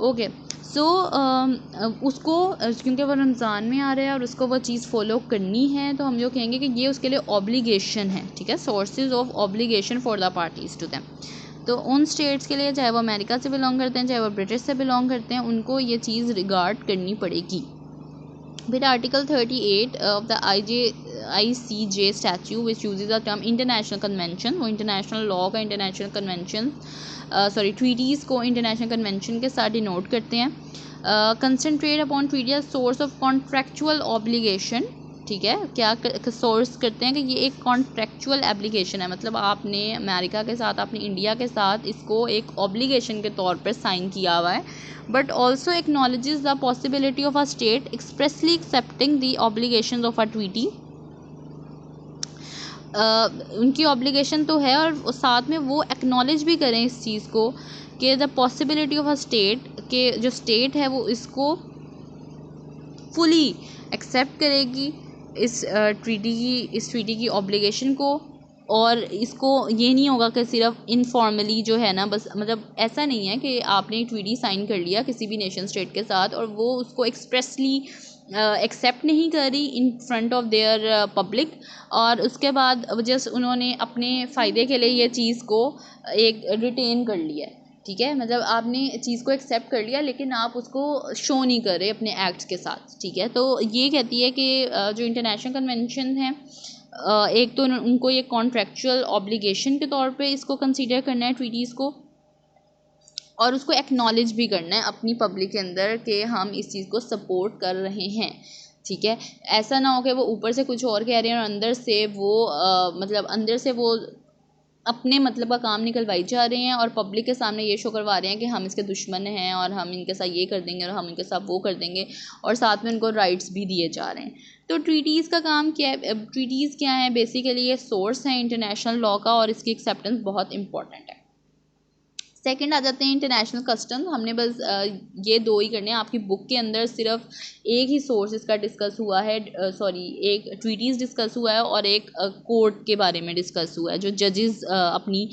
Okay. सो उसको क्योंकि वो रमज़ान में आ रहा है और उसको वो चीज़ फॉलो करनी है, तो हम जो कहेंगे कि ये उसके लिए ऑब्लिगेशन है, ठीक है, sources of obligation for the parties to them. तो उन स्टेट्स के लिए, चाहे वो अमेरिका से बिलोंग करते हैं, चाहे वो ब्रिटिश से बिलोंग करते हैं, उनको ये चीज़ रिगार्ड करनी पड़ेगी। फिर article 38 of the ICJ statute which uses the term international convention, वो इंटरनेशनल लॉ का इंटरनेशनल कन्वेंशन ट्रीटीज़ को इंटरनेशनल कन्वेंशन के साथ डिनोट करते हैं। Concentrate upon treaty as source of contractual obligation, ठीक है, क्या सोर्स करते हैं कि ये एक कॉन्ट्रैक्चुअल एप्लीकेशन है, मतलब आपने अमेरिका के साथ, आपने इंडिया के साथ इसको एक ऑब्लिगेशन के तौर पर साइन किया हुआ है, but also acknowledges the possibility of a state expressly accepting the obligation of a treaty. उनकी ऑब्लिगेशन तो है और साथ में वो एक्नॉलेज भी करें इस चीज़ को कि the possibility of a state, के जो स्टेट है वो इसको फुली एक्सेप्ट करेगी इस ट्रीटी की ऑब्लिगेशन को, और इसको ये नहीं होगा कि सिर्फ इनफॉर्मली जो है ना, बस मतलब ऐसा नहीं है कि आपने ट्रीटी साइन कर लिया किसी भी नेशन स्टेट के साथ और वो उसको एक्सप्रेसली एक्सेप्ट नहीं करी in front of their public, और उसके बाद जस्ट उन्होंने अपने फ़ायदे के लिए ये चीज़ को एक रिटेन कर लिया है, ठीक है, मतलब आपने चीज़ को एक्सेप्ट कर लिया लेकिन आप उसको शो नहीं कर रहे अपने एक्ट्स के साथ, ठीक है। तो ये कहती है कि जो इंटरनेशनल कन्वेंशन है, एक तो उनको ये कॉन्ट्रैक्चुअल ऑब्लिगेशन के तौर पे इसको कंसीडर करना है ट्रीटीज़ को, और उसको एक्नॉलेज भी करना है अपनी पब्लिक के अंदर कि हम इस चीज़ को सपोर्ट कर रहे हैं, ठीक है। ऐसा ना हो कि वो ऊपर से कुछ और कह रहे हैं और अंदर से वो मतलब अंदर से वो अपने मतलब का काम निकलवाई जा रहे हैं और पब्लिक के सामने ये शो करवा रहे हैं कि हम इसके दुश्मन हैं और हम इनके साथ ये कर देंगे और हम इनके साथ वो कर देंगे, और साथ में उनको राइट्स भी दिए जा रहे हैं। तो ट्रीटीज़ का काम क्या है? ट्रीटीज़ क्या है? बेसिकली ये सोर्स है इंटरनेशनल लॉ का और इसकी एक्सेप्टेंस बहुत इंपॉर्टेंट है। सेकंड आ जाते हैं इंटरनेशनल कस्टम। हमने बस ये दो ही करने हैं, आपकी बुक के अंदर सिर्फ एक ही सोर्स इसका डिस्कस हुआ है, एक ट्रीटीज़ डिस्कस हुआ है और एक कोर्ट के बारे में डिस्कस हुआ है, जो जजेस अपनी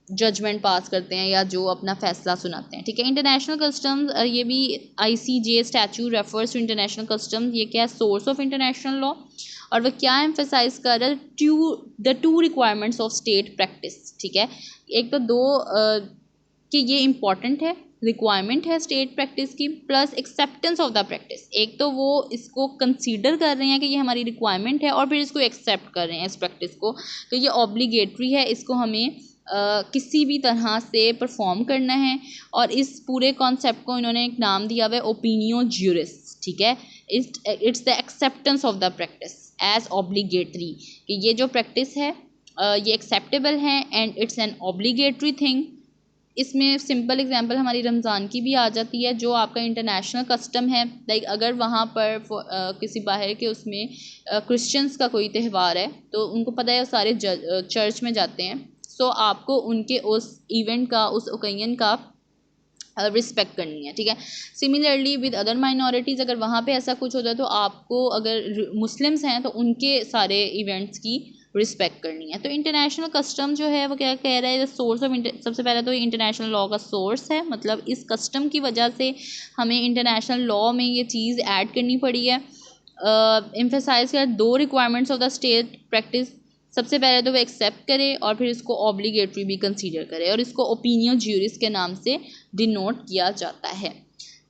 जजमेंट पास करते हैं या जो अपना फैसला सुनाते हैं, ठीक है। इंटरनेशनल कस्टम्स, ये भी ICJ statute refers to international customs, ये क्या है? सोर्स ऑफ इंटरनेशनल लॉ, और वह क्या एम्फेसाइज कर रहा है? The two requirements of state practice, ठीक है। एक तो दो कि ये इम्पॉर्टेंट है, रिक्वायरमेंट है स्टेट प्रैक्टिस की, plus acceptance of the practice. एक तो वो इसको कंसीडर कर रहे हैं कि ये हमारी रिक्वायरमेंट है और फिर इसको एक्सेप्ट कर रहे हैं इस प्रैक्टिस को, तो ये ऑब्लिगेटरी है, इसको हमें किसी भी तरह से परफॉर्म करना है। और इस पूरे कॉन्सेप्ट को इन्होंने एक नाम दिया हुआ है ओपिनियो ज्यूरिस, ठीक है। It's the acceptance of the practice as obligatory, कि ये जो प्रैक्टिस है ये एक्सेप्टेबल है and it's an obligatory thing. इसमें सिंपल एग्जांपल हमारी रमज़ान की भी आ जाती है, जो आपका इंटरनेशनल कस्टम है। लाइक अगर वहाँ पर किसी बाहर के उसमें क्रिश्चियंस का कोई त्यौहार है तो उनको पता है सारे चर्च में जाते हैं, सो आपको उनके उस इवेंट का, उस ओकेजन का रिस्पेक्ट करनी है, ठीक है। सिमिलरली विद अदर माइनॉरिटीज़, अगर वहाँ पे ऐसा कुछ होता है तो आपको, अगर मुस्लिम्स हैं तो उनके सारे इवेंट्स की रिस्पेक्ट करनी है। तो इंटरनेशनल कस्टम जो है वो क्या कह रहा है? सोर्स ऑफ सबसे पहले तो इंटरनेशनल लॉ का सोर्स है, मतलब इस कस्टम की वजह से हमें इंटरनेशनल लॉ में ये चीज़ ऐड करनी पड़ी है। एम्फेसाइज कर दो requirements of the state practice, सबसे पहले तो वो एक्सेप्ट करे और फिर इसको ऑब्लिगेटरी भी कंसीडर करे, और इसको ओपिनियो ज्यूरिस के नाम से डिनोट किया जाता है,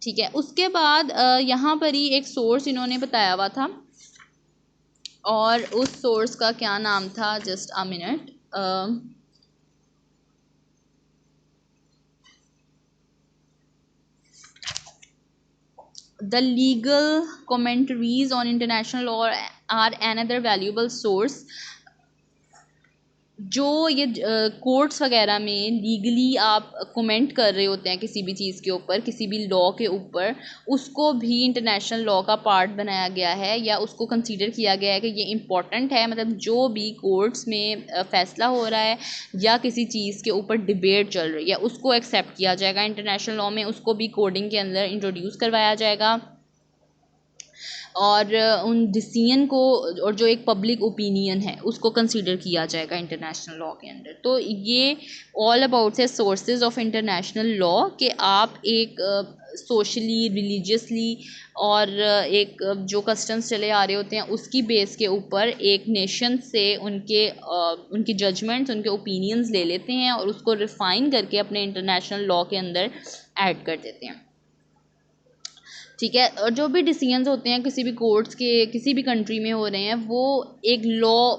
ठीक है। उसके बाद यहाँ पर ही एक सोर्स इन्होंने बताया हुआ था, और उस सोर्स का क्या नाम था? Just a minute. The legal commentaries on international law are another valuable source। जो ये कोर्ट्स वगैरह में लीगली आप कमेंट कर रहे होते हैं किसी भी चीज़ के ऊपर, किसी भी लॉ के ऊपर, उसको भी इंटरनेशनल लॉ का पार्ट बनाया गया है या उसको कंसीडर किया गया है कि ये इम्पॉर्टेंट है। मतलब जो भी कोर्ट्स में फ़ैसला हो रहा है या किसी चीज़ के ऊपर डिबेट चल रही है उसको एक्सेप्ट किया जाएगा इंटरनेशनल लॉ में, उसको भी कोडिंग के अंदर इंट्रोड्यूस करवाया जाएगा। और उन डिसीजन को और जो एक पब्लिक ओपिनियन है उसको कंसीडर किया जाएगा इंटरनेशनल लॉ के अंदर। तो ये ऑल अबाउट है सोर्सेज ऑफ इंटरनेशनल लॉ कि आप एक सोशली रिलीजियसली और एक जो कस्टम्स चले आ रहे होते हैं उसकी बेस के ऊपर एक नेशन से उनकी जजमेंट्स उनके ओपिनियंस ले लेते हैं और उसको रिफ़ाइन करके अपने इंटरनेशनल लॉ के अंदर ऐड कर देते हैं। ठीक है, और जो भी डिसीजंस होते हैं किसी भी कोर्ट्स के किसी भी कंट्री में हो रहे हैं वो एक लॉ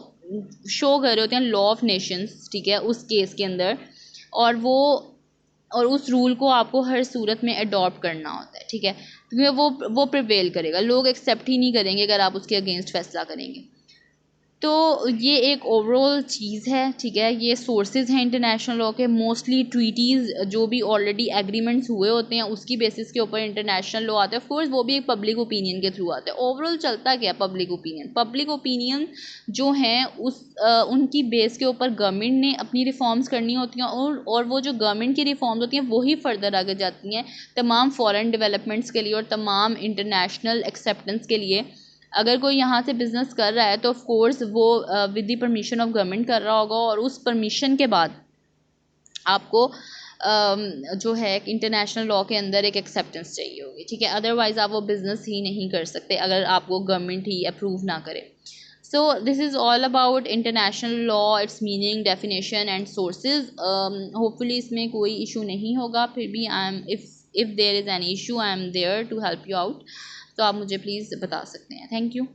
शो कर रहे होते हैं, लॉ ऑफ नेशंस, ठीक है, उस केस के अंदर, और उस रूल को आपको हर सूरत में अडॉप्ट करना होता है। ठीक है, क्योंकि वो प्रिवेल करेगा, लोग एक्सेप्ट ही नहीं करेंगे अगर आप उसके अगेंस्ट फैसला करेंगे। तो ये एक ओवरऑल चीज़ है। ठीक है, ये सोर्सेज हैं इंटरनेशनल लॉ के, मोस्टली ट्रीटीज़ जो भी ऑलरेडी एग्रीमेंट्स हुए होते हैं उसकी बेसिस के ऊपर इंटरनेशनल लॉ आता है। ऑफ कोर्स वो भी एक पब्लिक ओपिनियन के थ्रू आता है। ओवरऑल चलता क्या है, पब्लिक ओपिनियन जो हैं उनकी बेस के ऊपर गवर्नमेंट ने अपनी रिफॉर्म्स करनी होती हैं, और वो जो गवर्नमेंट की रिफॉर्म्स होती हैं वही फर्दर आगे जाती हैं तमाम फॉरेन डेवलपमेंट्स के लिए और तमाम इंटरनेशनल एक्सेप्टेंस के लिए। अगर कोई यहाँ से बिज़नेस कर रहा है तो ऑफ कोर्स वो with the permission of government कर रहा होगा, और उस परमिशन के बाद आपको जो है इंटरनेशनल लॉ के अंदर एक एक्सेप्टेंस चाहिए होगी। ठीक है, अदरवाइज़ आप वो बिज़नेस ही नहीं कर सकते अगर आपको गवर्नमेंट ही अप्रूव ना करे। So this is all about international law, it's meaning, definition and sources. Hopefully इसमें कोई इशू नहीं होगा, फिर भी I am if there is an issue I am there to help you out. तो आप मुझे प्लीज़ बता सकते हैं। Thank you.